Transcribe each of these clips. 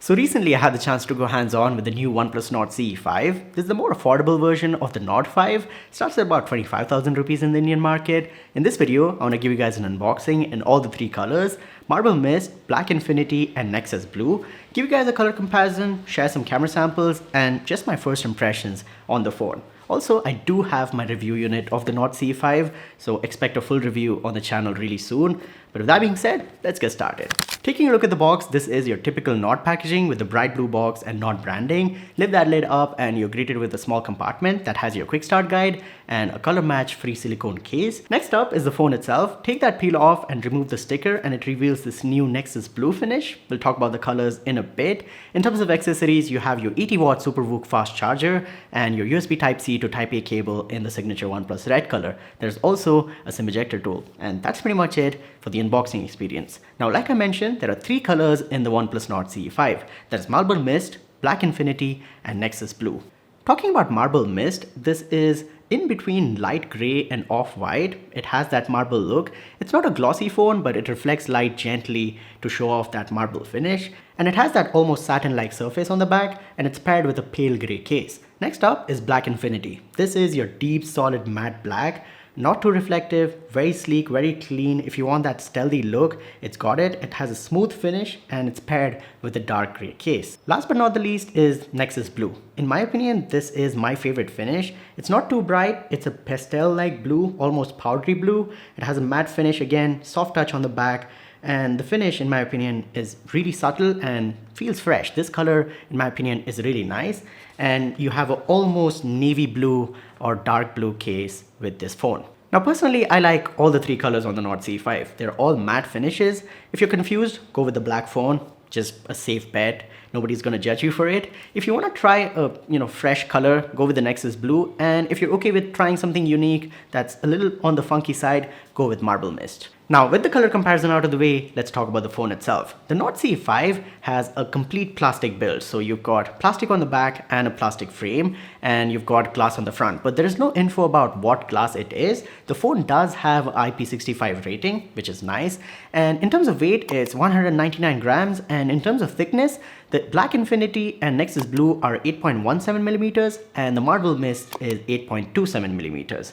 So recently I had the chance to go hands-on with the new OnePlus Nord CE5. This is the more affordable version of the Nord 5. Starts at about 25,000 rupees in the Indian market. In this video, I want to give you guys an unboxing in all the three colors: Marble Mist, Black Infinity, and Nexus Blue. Give you guys a color comparison, share some camera samples, and just my first impressions on the phone. Also, I do have my review unit of the Nord CE5, so expect a full review on the channel really soon. But with that being said, let's get started. Taking a look at the box, this is your typical Nord packaging with the bright blue box and Nord branding. Lift that lid up and you're greeted with a small compartment that has your quick start guide and a color match free silicone case. Next up is the phone itself. Take that peel off and remove the sticker and it reveals this new Nexus Blue finish. We'll talk about the colors in a bit. In terms of accessories, you have your 80-watt SuperVOOC fast charger and your USB Type-C to Type-A cable in the signature OnePlus red color. There's also a SIM ejector tool, and that's pretty much it for the unboxing experience. Now, like I mentioned, there are three colors in the OnePlus Nord CE5. There's Marble Mist, Black Infinity, and Nexus Blue. Talking about Marble Mist, this is in between light gray and off-white. It has that marble look. It's not a glossy phone, but it reflects light gently to show off that marble finish. And it has that almost satin-like surface on the back, and it's paired with a pale gray case. Next up is Black Infinity. This is your deep, solid matte black. Not too reflective, very sleek, very clean. If you want that stealthy look, it's got it. It has a smooth finish and it's paired with a dark gray case. Last but not the least is Nexus Blue. In my opinion, this is my favorite finish. It's not too bright. It's a pastel-like blue, almost powdery blue. It has a matte finish again, soft touch on the back. And the finish, in my opinion, is really subtle and feels fresh. This color, in my opinion, is really nice. And you have an almost navy blue or dark blue case with this phone. Now, personally, I like all the three colors on the Nord CE5. They're all matte finishes. If you're confused, go with the black phone. Just a safe bet. Nobody's gonna judge you for it. If you wanna try a fresh color, go with the Nexus Blue. And if you're okay with trying something unique that's a little on the funky side, go with Marble Mist. Now, with the color comparison out of the way, let's talk about the phone itself. The Nord CE5 has a complete plastic build. So you've got plastic on the back and a plastic frame, and you've got glass on the front, but there is no info about what glass it is. The phone does have IP65 rating, which is nice. And in terms of weight, it's 199 grams. And in terms of thickness, the Black Infinity and Nexus Blue are 8.17 millimeters, and the Marble Mist is 8.27 millimeters.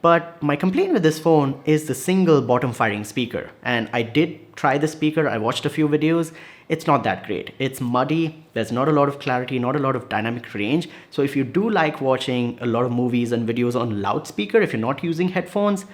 But my complaint with this phone is the single bottom firing speaker. And I did try the speaker, I watched a few videos. It's not that great. It's muddy, there's not a lot of clarity, not a lot of dynamic range. So if you do like watching a lot of movies and videos on loudspeaker, if you're not using headphones,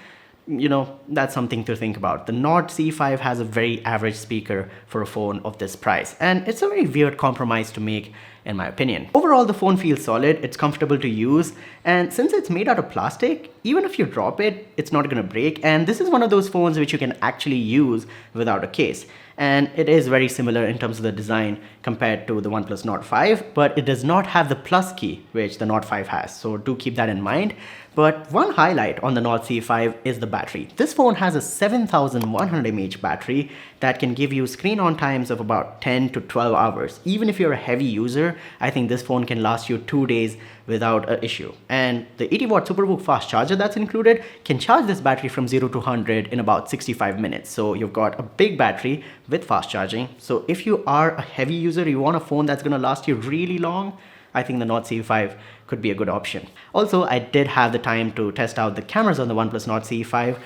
that's something to think about. The Nord CE5 has a very average speaker for a phone of this price, and it's a very weird compromise to make, in my opinion. Overall, the phone feels solid, it's comfortable to use, and since it's made out of plastic, even if you drop it, it's not gonna break. And this is one of those phones which you can actually use without a case. And it is very similar in terms of the design compared to the OnePlus Nord 5, but it does not have the plus key, which the Nord 5 has. So do keep that in mind. But one highlight on the Nord CE5 is the battery. This phone has a 7100 mAh battery that can give you screen on times of about 10 to 12 hours. Even if you're a heavy user, I think this phone can last you 2 days without an issue. And the 80-watt SuperVOOC fast charger that's included can charge this battery from 0 to 100 in about 65 minutes. So you've got a big battery with fast charging. So if you are a heavy user, you want a phone that's gonna last you really long, I think the Nord CE5 could be a good option. Also, I did have the time to test out the cameras on the OnePlus Nord CE5.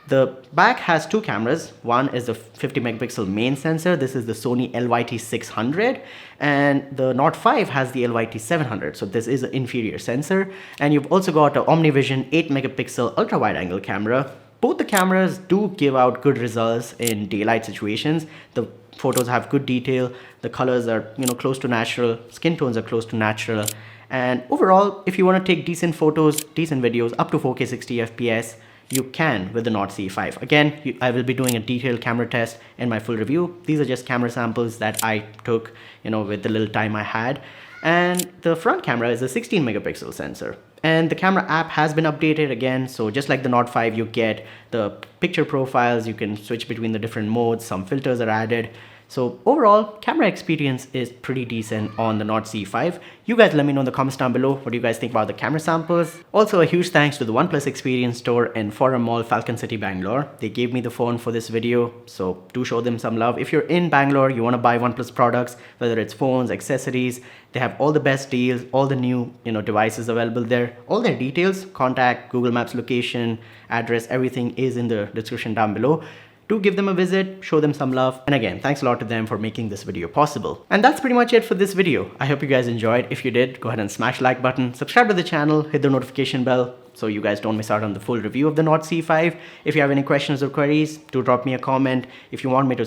The back has two cameras. One is the 50 megapixel main sensor. This is the Sony LYT600, and the Nord 5 has the LYT700. So this is an inferior sensor. And you've also got an OmniVision 8 megapixel ultra wide angle camera. Both the cameras do give out good results in daylight situations. The photos have good detail. The colors are, close to natural. Skin tones are close to natural. And overall, if you want to take decent photos, decent videos, up to 4K 60 FPS, you can with the Nord CE5. Again, I will be doing a detailed camera test in my full review. These are just camera samples that I took, with the little time I had. And the front camera is a 16 megapixel sensor. And the camera app has been updated again. So just like the Nord 5, you get the picture profiles. You can switch between the different modes. Some filters are added. So overall, camera experience is pretty decent on the Nord CE5. You guys let me know in the comments down below what you guys think about the camera samples. Also, a huge thanks to the OnePlus Experience Store in Forum Mall, Falcon City, Bangalore. They gave me the phone for this video, so do show them some love. If you're in Bangalore, you want to buy OnePlus products, whether it's phones, accessories, they have all the best deals, all the new devices available there. All their details, contact, Google Maps location, address, everything is in the description down below. Do give them a visit, show them some love, and again, thanks a lot to them for making this video possible. And that's pretty much it for this video. I hope you guys enjoyed. If you did, go ahead and smash the like button, subscribe to the channel, hit the notification bell so you guys don't miss out on the full review of the Nord CE5. If you have any questions or queries, do drop me a comment. If you want me to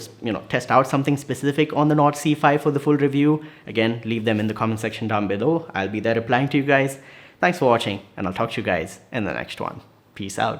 test out something specific on the Nord CE5 for the full review, again, leave them in the comment section down below. I'll be there replying to you guys. Thanks for watching, and I'll talk to you guys in the next one. Peace out.